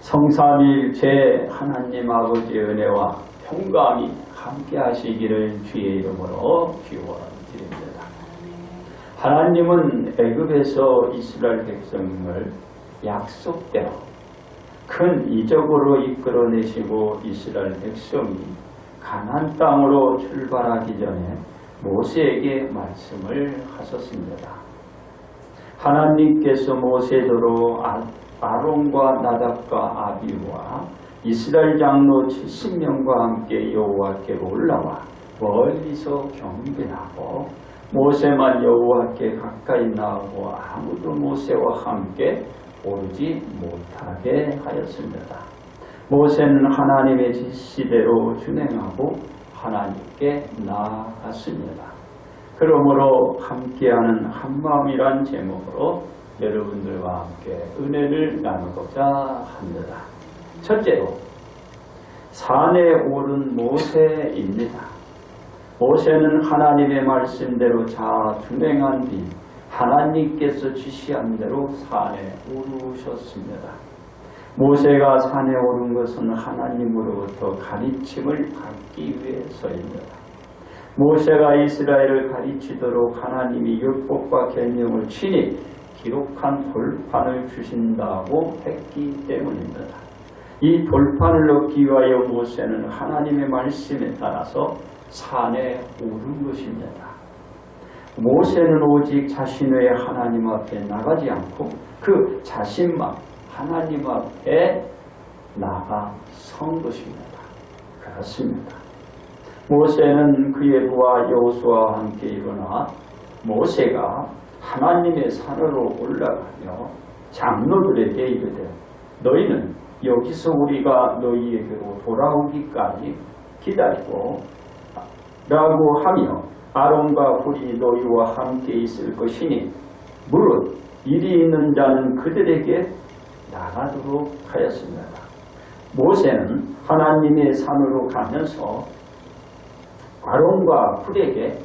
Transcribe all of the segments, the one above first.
성삼위일체 하나님 아버지의 은혜와 평강이 함께 하시기를 주의 이름으로 기원드립니다. 하나님은 애굽에서 이스라엘 백성을 약속대로 큰 이적으로 이끌어내시고 이스라엘 백성이 가나안 땅으로 출발하기 전에 모세에게 말씀을 하셨습니다. 하나님께서 모세더러 아론과 나답과 아비후와 이스라엘 장로 70명과 함께 여호와께로 올라와 멀리서 경배하고 모세만 여호와께 가까이 나오고 아무도 모세와 함께 오르지 못하게 하였습니다. 모세는 하나님의 지시대로 준행하고 하나님께 나아갔습니다. 그러므로 함께하는 한마음이란 제목으로 여러분들과 함께 은혜를 나누고자 합니다. 첫째로 산에 오른 모세입니다. 모세는 하나님의 말씀대로 준행한 뒤 하나님께서 지시한 대로 산에 오르셨습니다. 모세가 산에 오른 것은 하나님으로부터 가르침을 받기 위해서입니다. 모세가 이스라엘을 가르치도록 하나님이 율법과 계명을 친히 기록한 돌판을 주신다고 했기 때문입니다. 이 돌판을 얻기 위하여 모세는 하나님의 말씀에 따라서 산에 오른 것입니다. 모세는 오직 자신 외에 하나님 앞에 나가지 않고 그 자신만 하나님 앞에 나가 선 것입니다. 그렇습니다. 모세는 그의 부하 여호수아와 함께 일어나 모세가 하나님의 산으로 올라가며 장로들에게 이르되 너희는 여기서 우리가 너희에게로 돌아오기까지 기다리고 라고 하며 아론과 훌이 너희와 함께 있을 것이니 무릇 일이 있는 자는 그들에게 나가도록 하였습니다. 모세는 하나님의 산으로 가면서 아론과 훌에게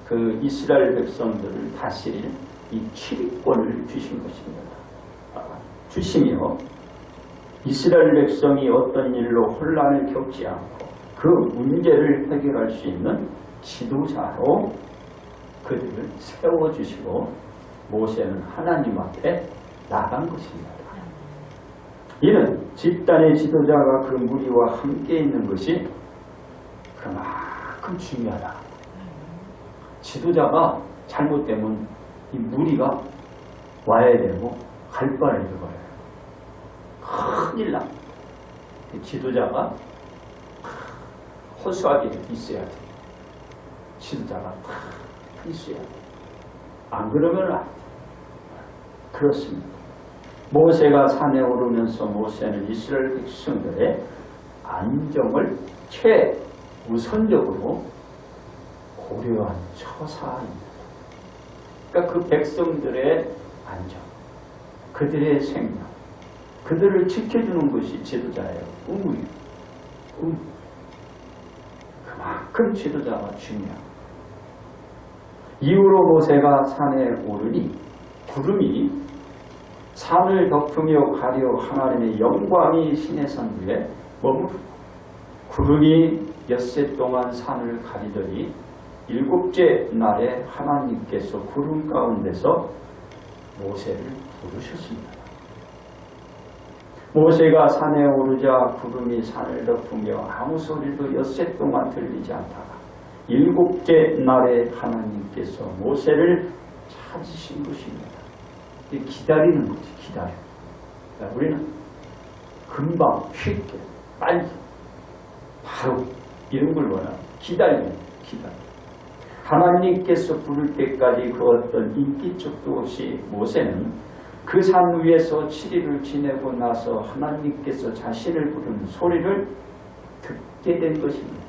그 이스라엘 백성들을 다스릴 이 치리권을 주신 것입니다. 주시며 이스라엘 백성이 어떤 일로 혼란을 겪지 않고 그 문제를 해결할 수 있는 지도자로 그들을 세워주시고 모세는 하나님 앞에 나간 것입니다. 이는 집단의 지도자가 그 무리와 함께 있는 것이 그만큼 중요하다. 지도자가 잘못되면 이 무리가 와야 되고 갈 바를 잃어버려요. 큰일 나. 지도자가 허수아비에 있어야 돼. 지도자가 있어야 돼. 안 그러면 안 돼. 그렇습니다. 모세가 산에 오르면서 모세는 이스라엘 백성들의 안정을 최우선적으로 고려한 처사입니다. 그러니까 그 백성들의 안정, 그들의 생명, 그들을 지켜주는 것이 지도자의 의무예요. 그만큼 지도자가 중요합니다. 이후로 모세가 산에 오르니 구름이 산을 덮으며 가려 하나님의 영광이 신의 산 위에 머무르고 구름이 엿새 동안 산을 가리더니 일곱째 날에 하나님께서 구름 가운데서 모세를 부르셨습니다. 모세가 산에 오르자 구름이 산을 덮으며 아무 소리도 엿새 동안 들리지 않다가 일곱째 날에 하나님께서 모세를 찾으신 것입니다. 기다리는 거지, 기다려. 그러니까 우리는 금방, 쉽게, 빨리, 바로 이런 걸 원하는 기다려. 하나님께서 부를 때까지 그 어떤 인기척도 없이 모세는 그 산 위에서 7일을 지내고 나서 하나님께서 자신을 부르는 소리를 듣게 된 것입니다.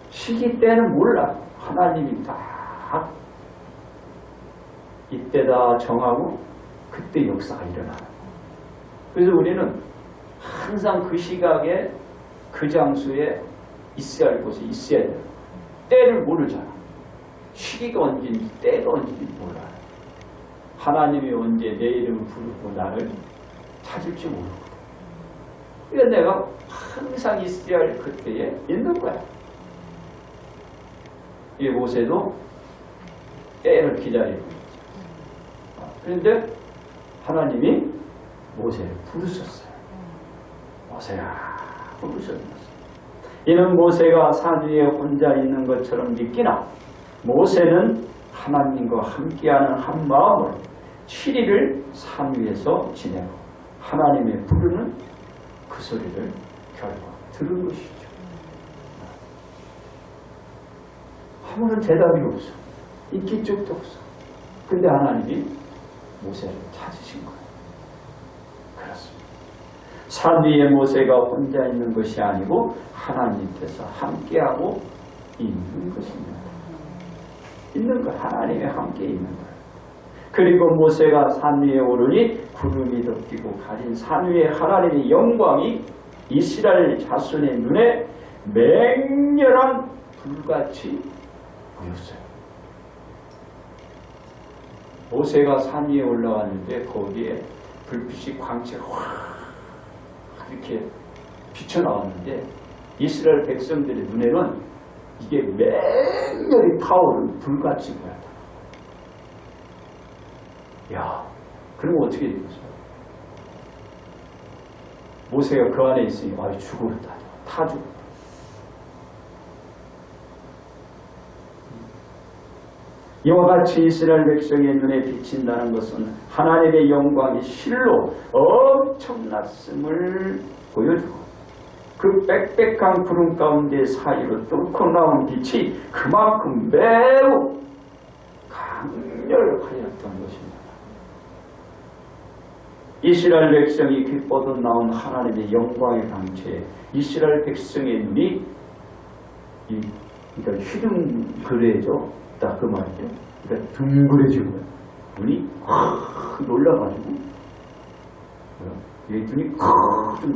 시기 때는 몰라. 하나님이 다 이때다 정하고 그때 역사가 일어나요. 그래서 우리는 항상 그 시각에 그 장소에 있어야 할 곳에 있어야 돼요. 때를 모르잖아. 시기가 언제인지 때가 언제인지 몰라요. 하나님이 언제 내 이름을 부르고 나를 찾을지 모르고. 그러니까 내가 항상 있어야 할 그때에 있는 거야. 이 모세도 때를 기다리고 있죠. 그런데 하나님이 모세를 부르셨어요. 모세야 부르셨어요. 이는 모세가 산 위에 혼자 있는 것처럼 믿기나 모세는 하나님과 함께하는 한 마음으로 7일을 산 위에서 지내고 하나님의 부르는 그 소리를 결국 들은 것이죠. 아무런 대답이 없어. 인기척도 없어. 근데 하나님이 모세를 찾으신 거예요. 그렇습니다. 산 위에 모세가 혼자 있는 것이 아니고 하나님께서 함께하고 있는 것입니다. 있는 것, 하나님이 함께 있는 거예요. 그리고 모세가 산 위에 오르니 구름이 덮이고 가린 산 위에 하나님의 영광이 이스라엘 자손의 눈에 맹렬한 불같이 보였어요. 모세가 산 위에 올라왔는데 거기에 불빛이 광채가 확 이렇게 비쳐나왔는데 이스라엘 백성들의 눈에는 이게 맹렬히 타오르는 불같이 보였다. 야, 그러면 어떻게 되겠어요? 모세가 그 안에 있으니 아유 죽었다. 타 죽었다. 이와 같이 이스라엘 백성의 눈에 비친다는 것은 하나님의 영광이 실로 엄청났음을 보여주고 그 빽빽한 구름 가운데 사이로 뚫고 나온 빛이 그만큼 매우 강렬하였던 것입니다. 이스라엘 백성이 귓보듯 나온 하나님의 영광의 강체에 이스라엘 백성의 눈이 그러니까 휘둥그레져 딱 그 말이죠. 그러니까 둥그레지고 눈이 확 놀라가지고 이 눈이 확 뜬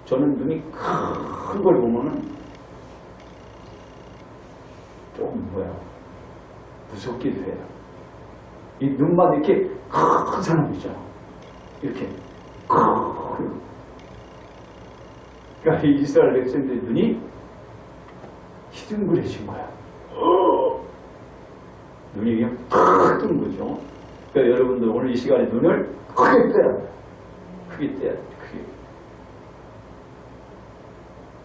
저는 눈이 큰 걸 보면은 좀 무섭기도 해요. 이 눈만 이렇게 큰 사람 있잖아. 이렇게 그러니까 이스라엘 백성들의 눈이 희둥그레진 거야. 눈이 그냥 탁 뜬 거죠. 그러니까 여러분들 오늘 이 시간에 눈을 크게 떼야 돼. 크게 떼야 돼. 크게.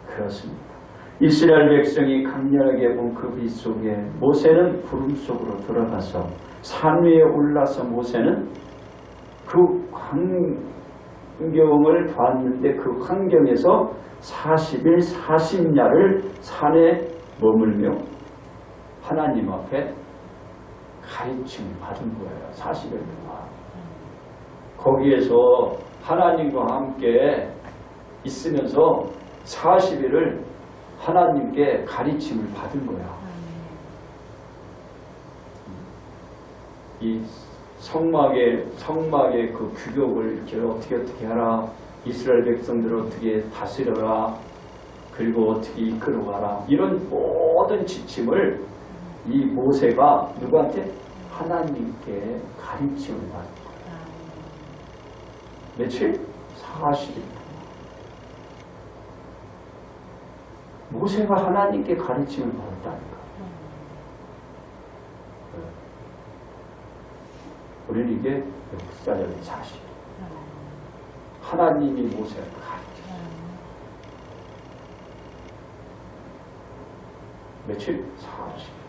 그렇습니다. 이스라엘 백성이 강렬하게 본 그 빛 속에 모세는 구름 속으로 들어가서 산 위에 올라서 모세는 그 환경을 봤는데 그 환경에서 40일 40야를 산에 머물며 하나님 앞에 가르침을 받은 거예요. 40일 동안. 거기에서 하나님과 함께 있으면서 40일을 하나님께 가르침을 받은 거야. 이 성막의 그 규격을 이렇게 어떻게 하라, 이스라엘 백성들을 어떻게 다스려라, 그리고 어떻게 이끌어가라, 이런 모든 지침을 이 모세가 누구한테? 하나님께 가르침을 받은 거야. 며칠? 40일. 모세가 하나님께 가르침을 받았다니까. 우리는 이게 역사적인 사실. 하나님이 모세를 가르쳤어요. 며칠? 40일.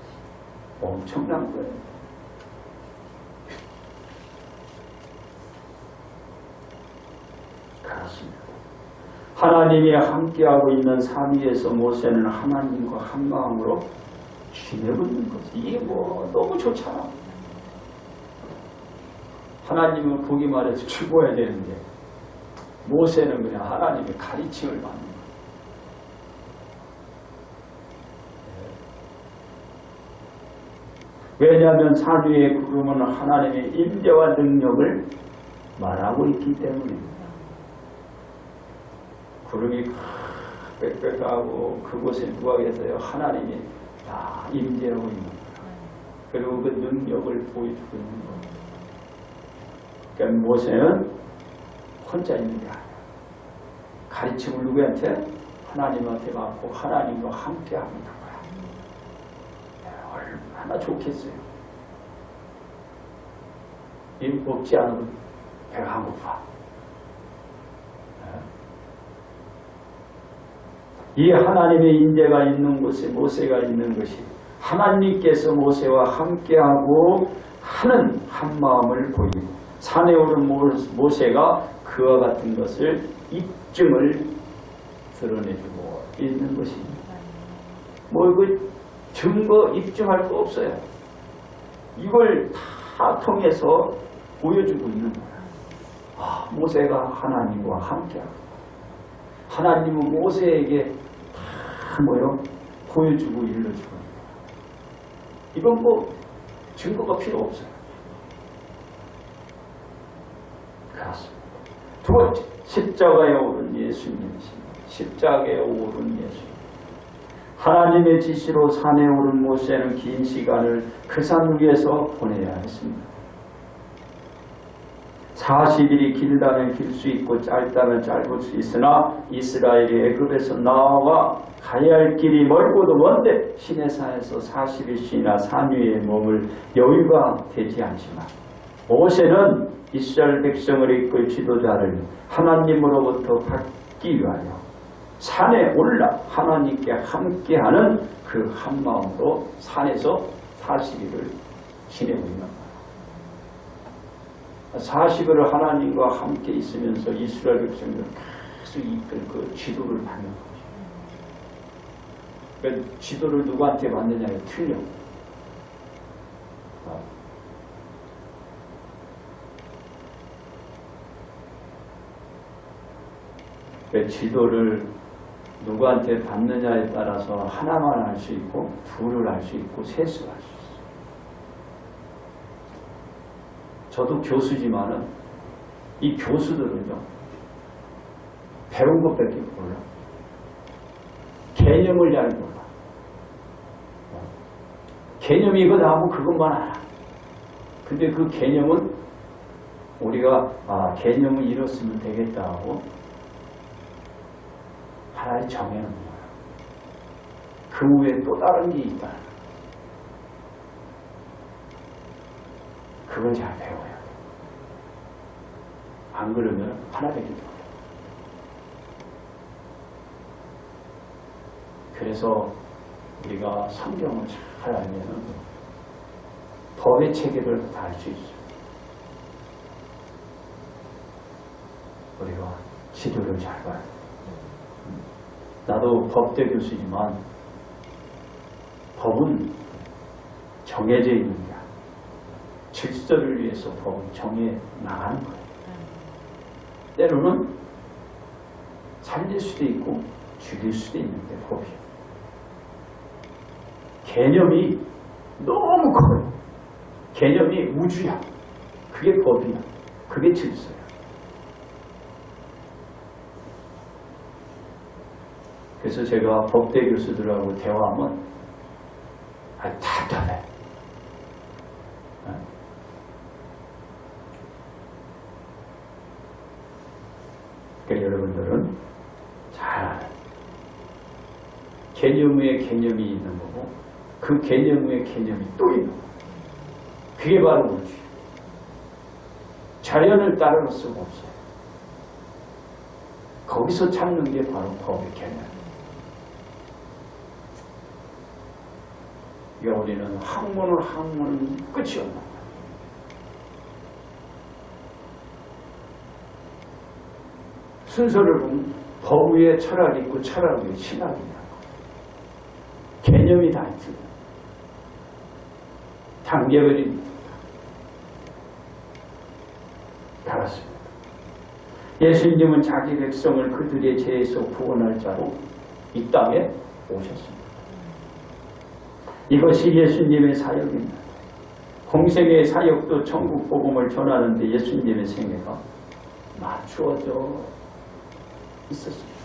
엄청난 거예요. 그렇습니다. 하나님이 함께하고 있는 산 위에서 모세는 하나님과 한마음으로 지내고 있는 거지. 이게 너무 좋잖아. 하나님은 거기 말해서 죽어야 되는데 모세는 그냥 하나님의 가르침을 받는 거예요. 왜냐하면 산 위의 구름은 하나님의 임재와 능력을 말하고 있기 때문입니다. 구름이 빽빽하고 그곳에 누가 계세요? 하나님이 다 임재하고 있는 거예요. 그리고 그 능력을 보여주고 있는 거예요. 그러니까 모세는 혼자 있는 게 아니야. 가르침을 누구한테? 하나님한테 받고 하나님과 함께 하는 거야. 얼마나 좋겠어요. 이 먹지 않으면 배가 안 고파. 이 하나님의 인재가 있는 곳에 모세가 있는 것이 하나님께서 모세와 함께하고 하는 한마음을 보이고 산에 오른 모세가 그와 같은 것을 입증을 드러내주고 있는 것입니다. 그 증거 입증할 거 없어요. 이걸 다 통해서 보여주고 있는 거야. 모세가 하나님과 함께하고 하나님은 모세에게 다 보여주고 일러주고 이건 증거가 필요 없어요. 그렇습니다. 두 번째, 십자가에 오른 예수님이십니다. 십자가에 오른 예수님. 하나님의 지시로 산에 오른 모세는 긴 시간을 그 산 위에서 보내야 했습니다. 40일이 길다면 길 수 있고 짧다면 짧을 수 있으나 이스라엘이 애굽에서 나와 가야 할 길이 멀고도 먼데 시내산에서 40일씩이나 산 위에 머물 여유가 되지 않지만 모세는 이스라엘 백성을 이끌 지도자를 하나님으로부터 받기 위하여 산에 올라 하나님께 함께하는 그 한마음으로 산에서 40일을 지내고 있는 거예요. 40일을 하나님과 함께 있으면서 이스라엘 백성들을 계속 이끌 그 지도를 받는 거죠. 그러니까 지도를 누구한테 받느냐에 틀려. 그러니까 지도를 누구한테 받느냐에 따라서 하나만 알 수 있고 둘을 알 수 있고 셋을 알 수 있어요. 저도 교수지만은 이 교수들은요 배운 것밖에 몰라. 개념을 잘 몰라. 개념이 이거다 하고 그것만 알아. 근데 그 개념은 우리가 개념을 이뤘으면 되겠다 하고 하나의 정해놓은 거야. 그 후에 또 다른 게 있다. 그걸 잘 배워야 돼. 안 그러면 하나밖에 못 돼. 그래서 우리가 성경을 잘 알면 법의 체계를 다 알 수 있어요. 우리가 지도를 잘 봐야 돼. 나도 법대 교수지만 법은 정해져 있는 게 아니야. 질서를 위해서 법을 정해 나가는 거예요. 때로는 살릴 수도 있고 죽일 수도 있는데 법이요. 개념이 너무 커요. 개념이 우주야. 그게 법이야. 그게 질서야. 그래서 제가 법대 교수들하고 대화하면 답답해. 그러니까 여러분들은 잘 알아요. 개념 위에 개념이 있는 거고 그 개념 위에 개념이 또 있는 거예요. 그게 바로 우주예요. 자연을 따를 수가 없어요. 거기서 찾는 게 바로 법의 개념이에요. 그러니까 우리는 학문은 끝이 없는 거예요. 순서를 보면 법 위에 철학이 있고 철학 위에 신학이 있는 거예요. 개념이 다 있어요. 단계별입니다. 알았습니다. 예수님은 자기 백성을 그들의 죄에서 구원할 자로 이 땅에 오셨습니다. 이것이 예수님의 사역입니다. 공생의 사역도 천국 복음을 전하는 데 예수님의 생애가 맞추어져 있었습니다.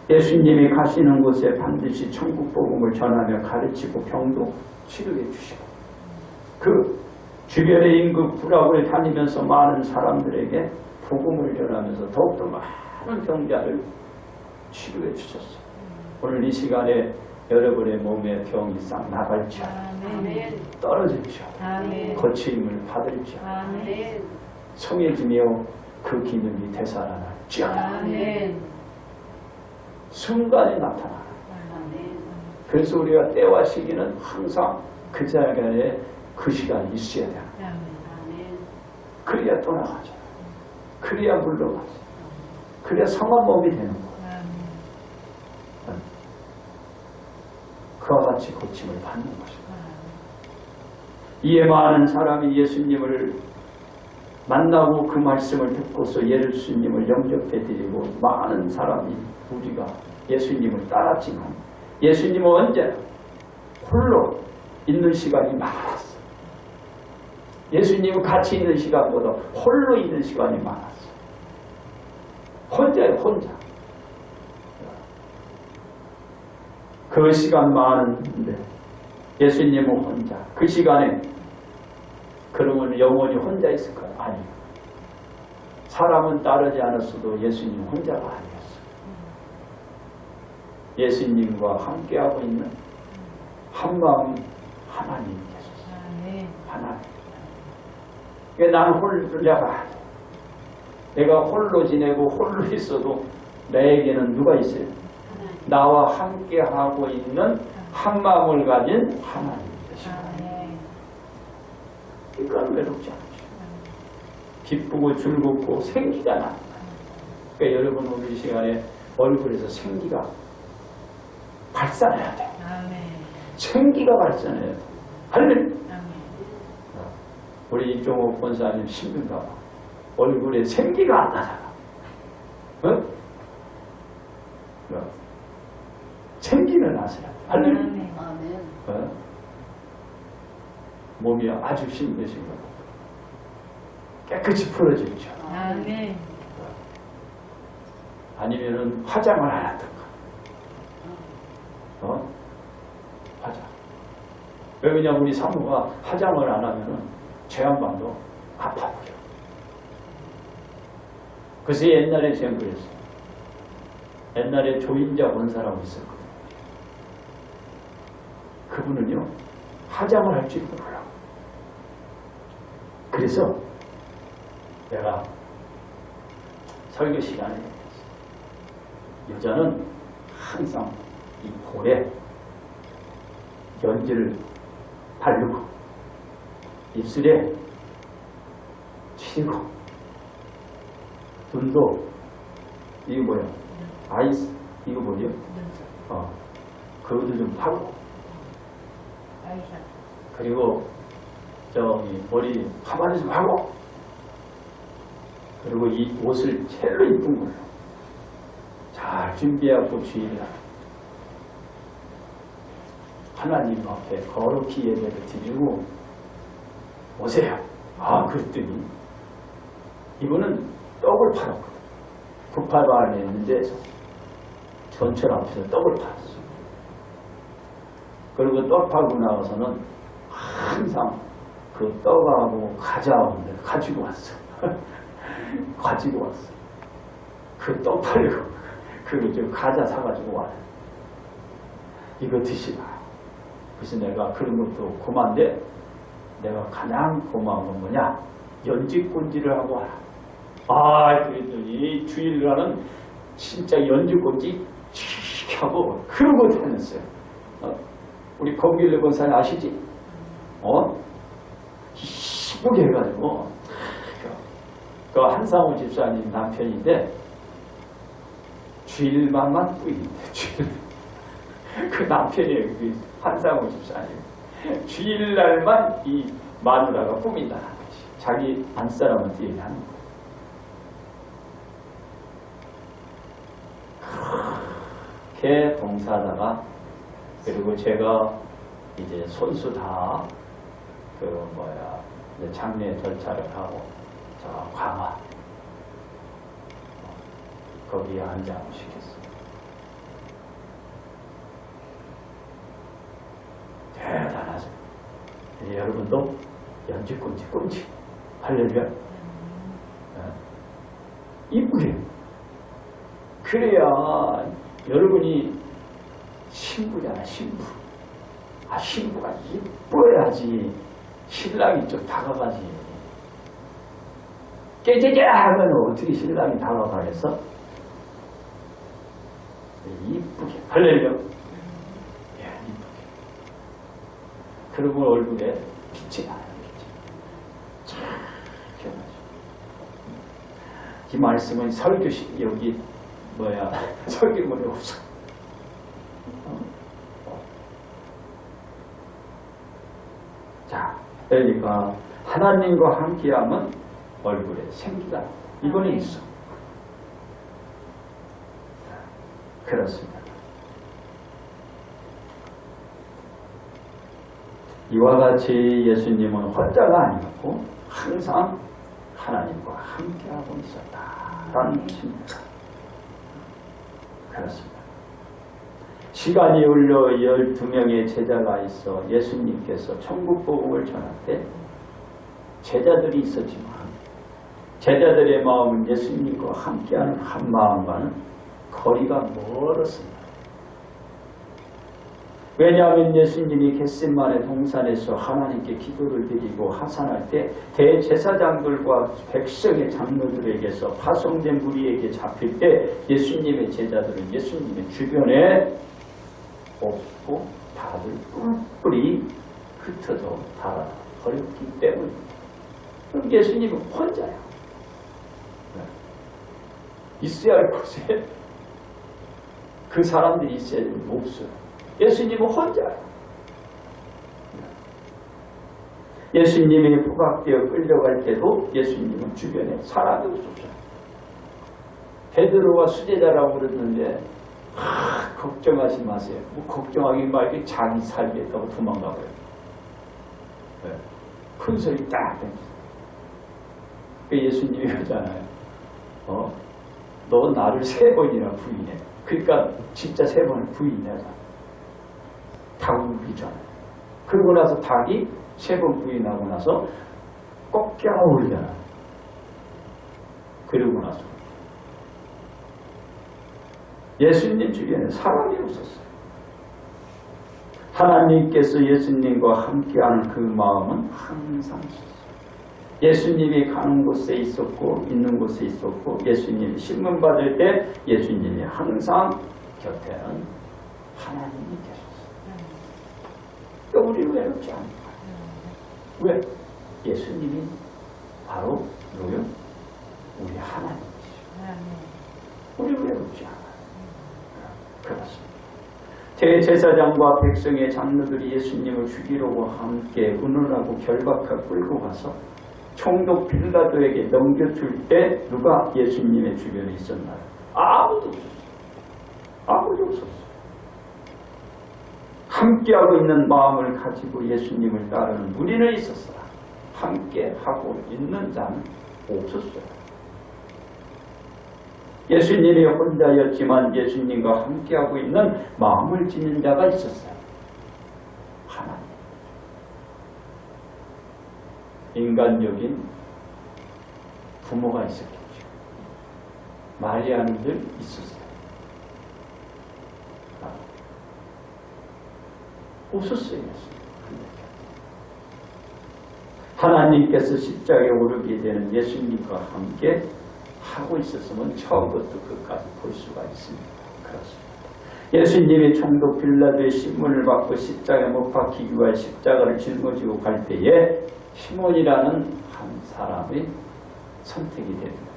예수님이 가시는 곳에 반드시 천국 복음을 전하며 가르치고 병도 치료해 주시고 그 주변의 임금 구락을 다니면서 많은 사람들에게 복음을 전하면서 더욱더 많은 병자를 치료해 주셨어요. 오늘 이 시간에 여러분의 몸에 병이 싹 나갈지어다. 떨어질지어다. 고침을 받을지어다. 성해지며 그 기능이 되살아날지어다. 순간에 나타나라. 그래서 우리가 때와 시기는 항상 그 자리에 그 시간이 있어야 돼요. 그래야 떠나가죠. 그래야 물러가죠. 그래야 성한 몸이 되는 거예요. 그와 같이 고침을 받는 것입니다. 이에 많은 사람이 예수님을 만나고 그 말씀을 듣고서 예수님을 영접해드리고 많은 사람이 우리가 예수님을 따랐지만 예수님은 언제나 홀로 있는 시간이 많았어요. 예수님은 같이 있는 시간보다 홀로 있는 시간이 많았어요. 혼자예요, 혼자. 그 시간 많은데 예수님은 혼자. 그 시간에 그러면 영원히 혼자 있을까요? 아니요. 사람은 따르지 않았어도 예수님 혼자가 아니었어요. 예수님과 함께하고 있는 한마음이 하나님이 계셨어요. 하나님. 그러니까 나는 홀로가 내가 홀로 지내고 홀로 있어도 나에게는 누가 있어요? 나와 함께하고 있는 한마음을 가진 하나님이 계십니다. 이건 외롭지 않죠. 기쁘고 즐겁고 생기가 납니다. 그러니까 여러분 오늘 이 시간에 얼굴에서 생기가 발산해야 돼요. 생기가 발산해야 돼요. 할렐루야. 우리 이종옥 권사님 힘든가 봐. 얼굴에 생기가 안 나잖아. 어? 생기는 나세요. 할렐루야. 어? 몸이 아주 힘드신 것 같아요. 깨끗이 풀어지죠. 아니면은 화장을 안 하든가. 화장. 왜냐면 우리 사모가 화장을 안 하면은 제한반도 아파버려. 그래서 옛날에 제가 그랬어요. 옛날에 조인자 원사라고 있었거든요. 그분은요, 화장을 할 줄도 몰라. 그래서 내가 설교 시간에 여자는 항상 이 볼에 연지를 바르고 입술에 치고 눈도 이거 뭐야? 아이스 이거 뭐죠? 그것도 좀 하고 그리고 저기 머리 가발을 좀 하고 그리고 이 옷을 제일로 이쁜 걸로 잘 준비하고 주의를 하나님 앞에 거룩히 예배를 드리고 오세요. 그랬더니 이분은 떡을 팔았거든. 구팔마을에 있는데 전철 앞에서 떡을 팔았어. 그리고 떡 팔고 나와서는 항상 그 떡하고 과자를 가지고 왔어. 가지고 왔어. 그 떡 팔고 그 과자 사가지고 와요. 이거 드시라. 그래서 내가 그런 것도 고마운데 내가 가장 고마운 건 뭐냐? 연지꼰지를 하고 와라. 그랬더니 주일날은 진짜 연지꼰지 하고 그러고 다녔어요. 우리 검길래 권사님 아시지? 이쁘게 해가지고 그 한상우 집사님 남편인데 주일만만 뿌이는데 주일 그 남편이에요. 그 한상우 집사님 주일날만 이 마누라가 꾸민다는 거지. 자기 안사람한테 얘기하는 거예요. 그렇게 봉사하다가 그리고 제가 이제 손수 다 이제 장례 절차를 하고 저 광화 거기에 안장을 시켰어요. 대단하죠. 여러분도 연지 꼰지 할렐루야. 이쁘게. 그래야 여러분이 신부잖아, 신부. 신부가 이뻐야지 신랑이 좀 다가가지. 깨재재 하면 어떻게 신랑이 다가가겠어? 이쁘게. 할렐루야. 이쁘게. 그러면 얼굴에 빛이 나요. 참 기억나죠. 이 말씀은 설교식 여기 설교문에 없어. 자, 그러니까 하나님과 함께하면 얼굴에 생기가 이거는 있어. 그렇습니다. 이와 같이 예수님은 혼자가 아니었고 항상 하나님과 함께하고 있었다라는 것입니다. 그렇습니다. 시간이 흘러 12명의 제자가 있어 예수님께서 천국 복음을 전할 때 제자들이 있었지만 제자들의 마음은 예수님과 함께하는 한 마음과는 거리가 멀었습니다. 왜냐하면 예수님이 겟세마네 동산에서 하나님께 기도를 드리고 하산할 때 대제사장들과 백성의 장로들에게서 파송된 무리에게 잡힐 때 예수님의 제자들은 예수님의 주변에 없고 다들 뿔뿔이 흩어져 달아버렸기 때문입니다. 그럼 예수님은 혼자야. 있어야 할 곳에 그 사람들이 있어야 되는 없어요. 예수님은 혼자야. 예수님이 포박되어 끌려갈 때도 예수님은 주변에 사람이 없었어요. 베드로와 수제자라고 그랬는데 걱정하지 마세요. 뭐 걱정하기 말게 자기 살겠다고 도망가고요. 큰 소리 딱 던졌어요. 예수님이 그러잖아요. 너 나를 3번이나 부인해. 그러니까 진짜 3번을 부인하잖아. 닭이잖아요. 그러고 나서 닭이 3번 부인하고 나서 꼭 껴오르잖아. 그러고 나서 예수님 주변에 사람이 없었어요. 하나님께서 예수님과 함께하는 그 마음은 항상 있었어요. 예수님이 가는 곳에 있었고 있는 곳에 있었고 예수님이 신문 받을 때 예수님이 항상 곁에는 하나님이 계셨어요. 또 우리 외롭지 않은 거예요. 왜? 예수님이 바로 누구요? 우리 하나님이시죠. 우리 외롭지 않아요. 그렇습니다. 대제사장과 백성의 장로들이 예수님을 죽이려고 함께 운운하고 결박하고 끌고 가서 총독 빌라도에게 넘겨줄 때 누가 예수님의 주변에 있었나요? 아무도 없었어요. 아무도 없었어요. 함께하고 있는 마음을 가지고 예수님을 따르는 무리는 있었어요. 함께하고 있는 자는 없었어요. 예수님이 혼자였지만 예수님과 함께하고 있는 마음을 지닌 자가 있었어요. 하나님. 인간적인 부모가 있었겠죠. 마리아는 늘 있었어요. 없었어요. 하나님께서 십자가에 오르게 되는 예수님과 함께 하고 있었으면 처음부터 끝까지 볼 수가 있습니다. 그렇습니다. 예수님이 총독 빌라도의 신문을 받고 십자가에 못 박히기 위해 십자가를 짊어지고 갈 때에 시몬이라는 한 사람이 선택이 됩니다.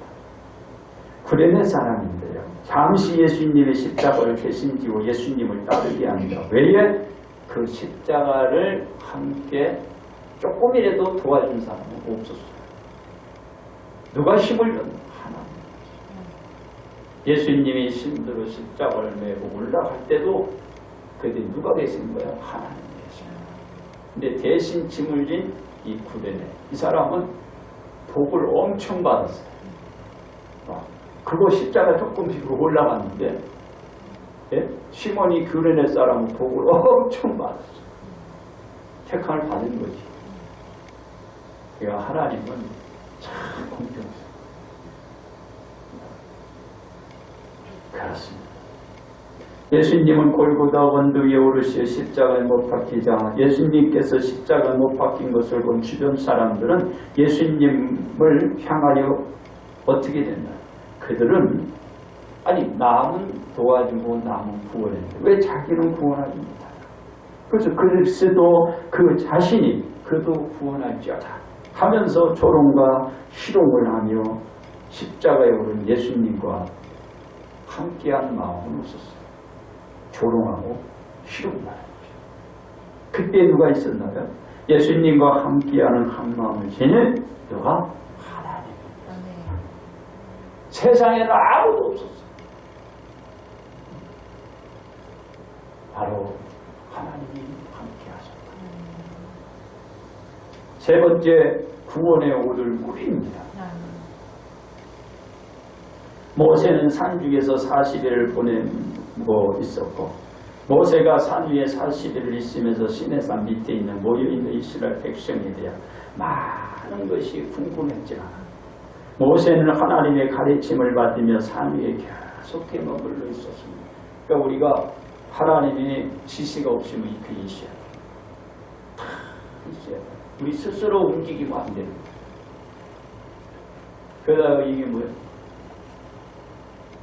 구레네 사람인데요. 잠시 예수님의 십자가를 대신지고 예수님을 따르게 합니다. 왜? 그 십자가를 함께 조금이라도 도와준 사람은 없었어요. 누가 힘을 줬나? 하나님. 예수님이 신들로 십자가를 메고 올라갈 때도 그때 누가 계신 거야? 하나님 계신 거야. 근데 대신 짐을 진 이 구레네. 이 사람은 복을 엄청 받았어요. 그거 십자가 조금씩 올라갔는데 시몬이 구레네 사람은 복을 엄청 받았어요. 택함을 받은 거지. 하나님은 참 공평하세요. 그렇습니다. 예수님은 골고다 언덕 위에 오르시어 십자가에 못 박히자 예수님께서 십자가에 못 박힌 것을 본 주변 사람들은 예수님을 향하여 어떻게 됐나? 그들은 남은 도와주고 남은 구원했는데 왜 자기는 구원하지 못하나? 그래서 그리스도 그 자신이 그도 구원할지어다 하면서 조롱과 희롱을 하며 십자가에 오른 예수님과 함께한 마음은 없었어요. 조롱하고 희롱만 하죠. 그때 누가 있었나요? 예수님과 함께하는 한 마음을 지닌 누가? 하나님입니다. 세상에는 아무도 없었어요. 바로 하나님이 함께하셨다. 세 번째 구원에 오를 우리입니다. 모세는 산 중에서 40일을 보내고 있었고 모세가 산 위에 40일을 있으면서 시내산 밑에 있는 모여있는 이스라엘 백성에 대한 많은 것이 궁금했지만 모세는 하나님의 가르침을 받으며 산 위에 계속해 머물러 있었습니다. 그러니까 우리가 하나님의 지시가 없으면 그 있어야 돼요. 우리 스스로 움직이면 안 됩니다. 그러다가 이게 뭐예요?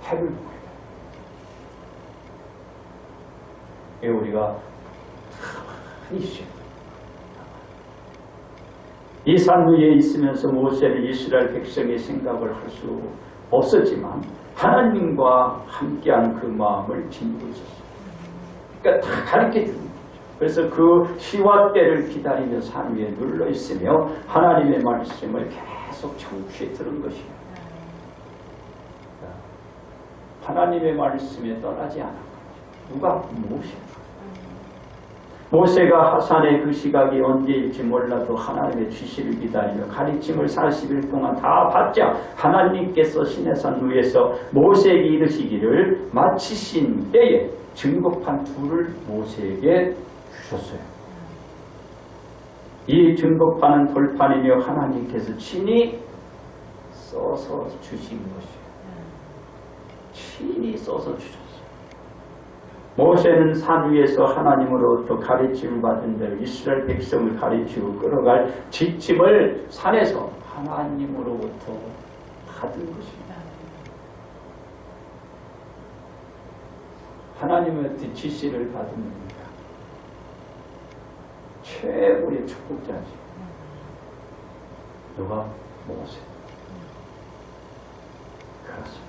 해를 보여요. 우리가 가만히 있어요. 이 산 위에 있으면서 모세는 이스라엘 백성의 생각을 할 수 없었지만 하나님과 함께한 그 마음을 지니고 있었어요. 그러니까 다 가르쳐 주는 거죠. 그래서 그 시와 때를 기다리며 산 위에 눌러 있으며 하나님의 말씀을 계속 청취해 들은 것이에요. 하나님의 말씀에 떠나지 않은 거죠. 누가? 모세가 하산의 그 시각이 언제일지 몰라도 하나님의 지시를 기다리며 가르침을 40일 동안 다 받자 하나님께서 시내산 위에서 모세에게 이르시기를 마치신 때에 증거판 둘을 모세에게 주셨어요. 이 증거판은 돌판이며 하나님께서 친히 써서 주신 것이에요. 친히 써서 주셨어요. 모세는 산 위에서 하나님으로부터 가르침을 받은 대로 이스라엘 백성을 가르치고 끌어갈 지침을 산에서 하나님으로부터 받은 것입니다. 하나님의 지시를 받은 겁니다. 최고의 축복자지. 누가? 모세. 그렇습니다.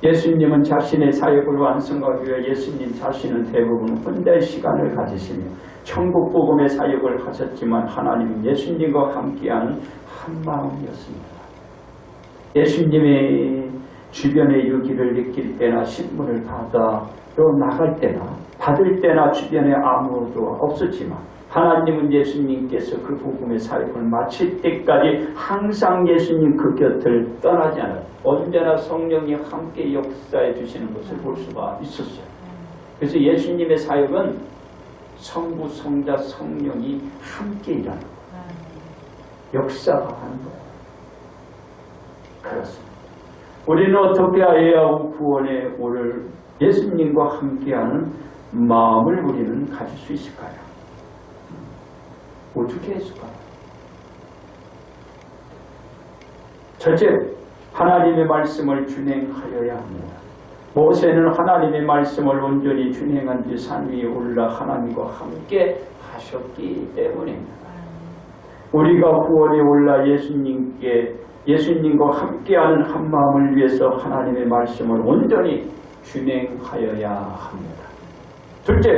예수님은 자신의 사역을 완성하기 위해 예수님 자신은 대부분 혼자의 시간을 가지시며 천국 복음의 사역을 하셨지만 하나님은 예수님과 함께하는 한 마음이었습니다. 예수님의 주변의 유기를 느낄 때나 신문을 받아 나갈 때나 받을 때나 주변에 아무도 없었지만 하나님은 예수님께서 그 복음의 사역을 마칠 때까지 항상 예수님 그 곁을 떠나지 않아요. 언제나 성령이 함께 역사해 주시는 것을 볼 수가 있었어요. 그래서 예수님의 사역은 성부, 성자, 성령이 함께 일하는 거예요. 역사가 하는 거예요. 그렇습니다. 우리는 어떻게 해야 구원에 오를 예수님과 함께하는 마음을 우리는 가질 수 있을까요? 어떻게 했을까요? 첫째, 하나님의 말씀을 준행하여야 합니다. 모세는 하나님의 말씀을 온전히 준행한 뒤 산 위에 올라 하나님과 함께 하셨기 때문입니다. 우리가 구원에 올라 예수님과 함께하는 한 마음을 위해서 하나님의 말씀을 온전히 준행하여야 합니다. 둘째,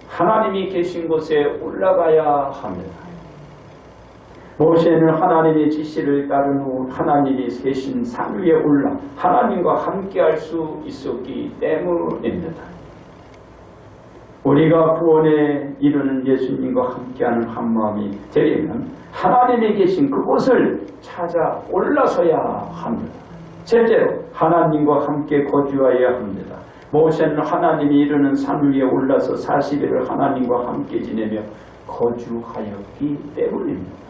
하나님이 계신 곳에 올라가야 합니다. 모세는 하나님의 지시를 따른 후 하나님이 계신 산 위에 올라 하나님과 함께할 수 있었기 때문입니다. 우리가 구원에 이르는 예수님과 함께하는 한 마음이 되려면 하나님이 계신 그곳을 찾아 올라서야 합니다. 셋째로 하나님과 함께 거주하여야 합니다. 모세는 하나님이 이르는 산 위에 올라서 40일을 하나님과 함께 지내며 거주하였기 때문입니다.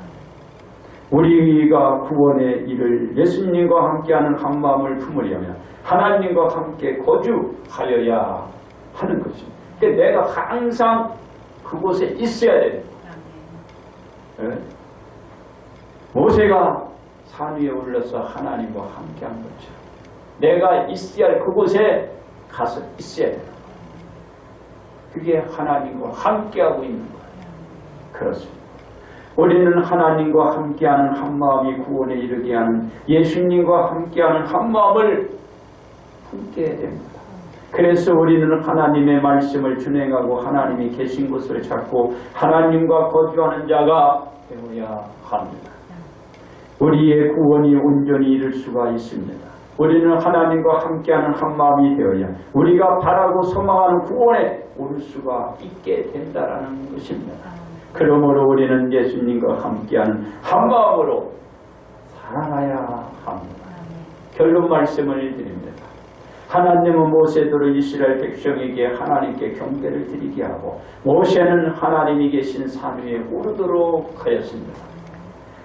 우리가 구원의 일을 예수님과 함께하는 한 마음을 품으려면 하나님과 함께 거주하여야 하는 것입니다. 그러니까 내가 항상 그곳에 있어야 됩니다. 네? 모세가 산 위에 올라서 하나님과 함께한 것처럼 내가 있어야 할 그곳에 가서 있어야 돼요. 그게 하나님과 함께하고 있는 거예요. 그렇습니다. 우리는 하나님과 함께하는 한 마음이 구원에 이르게 하는 예수님과 함께하는 한 마음을 품게 됩니다. 그래서 우리는 하나님의 말씀을 준행하고 하나님이 계신 곳을 찾고 하나님과 거주하는 자가 되어야 합니다. 우리의 구원이 온전히 이룰 수가 있습니다. 우리는 하나님과 함께하는 한 마음이 되어야 우리가 바라고 소망하는 구원에 오를 수가 있게 된다는 것입니다. 그러므로 우리는 예수님과 함께하는 한 마음으로 살아가야 합니다. 결론 말씀을 드립니다. 하나님은 모세대로 이스라엘 백성에게 하나님께 경배를 드리게 하고 모세는 하나님이 계신 산 위에 오르도록 하였습니다.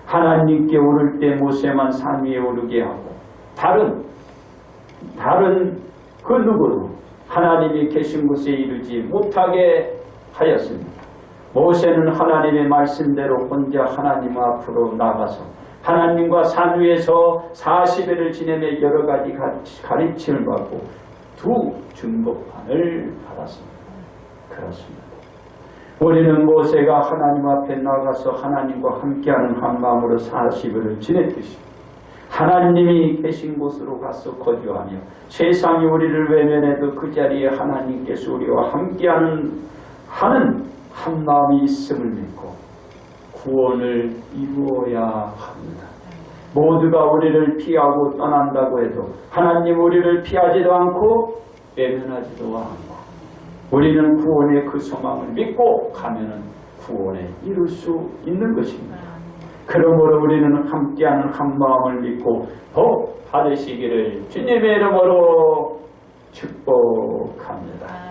하나님께 오를 때 모세만 산 위에 오르게 하고 다른 그 누구도 하나님이 계신 곳에 이르지 못하게 하였습니다. 모세는 하나님의 말씀대로 혼자 하나님 앞으로 나가서 하나님과 산 위에서 40일을 지내며 여러 가지 가르침을 받고 두 증거판을 받았습니다. 그렇습니다. 우리는 모세가 하나님 앞에 나가서 하나님과 함께하는 한 마음으로 40일을 지냈듯이 하나님이 계신 곳으로 가서 거주하며 세상이 우리를 외면해도 그 자리에 하나님께서 우리와 함께하는 한 마음이 있음을 믿고 구원을 이루어야 합니다. 모두가 우리를 피하고 떠난다고 해도 하나님 우리를 피하지도 않고 외면하지도 않고 우리는 구원의 그 소망을 믿고 가면은 구원에 이룰 수 있는 것입니다. 그러므로 우리는 함께하는 한 마음을 믿고 복 받으시기를 주님의 이름으로 축복합니다.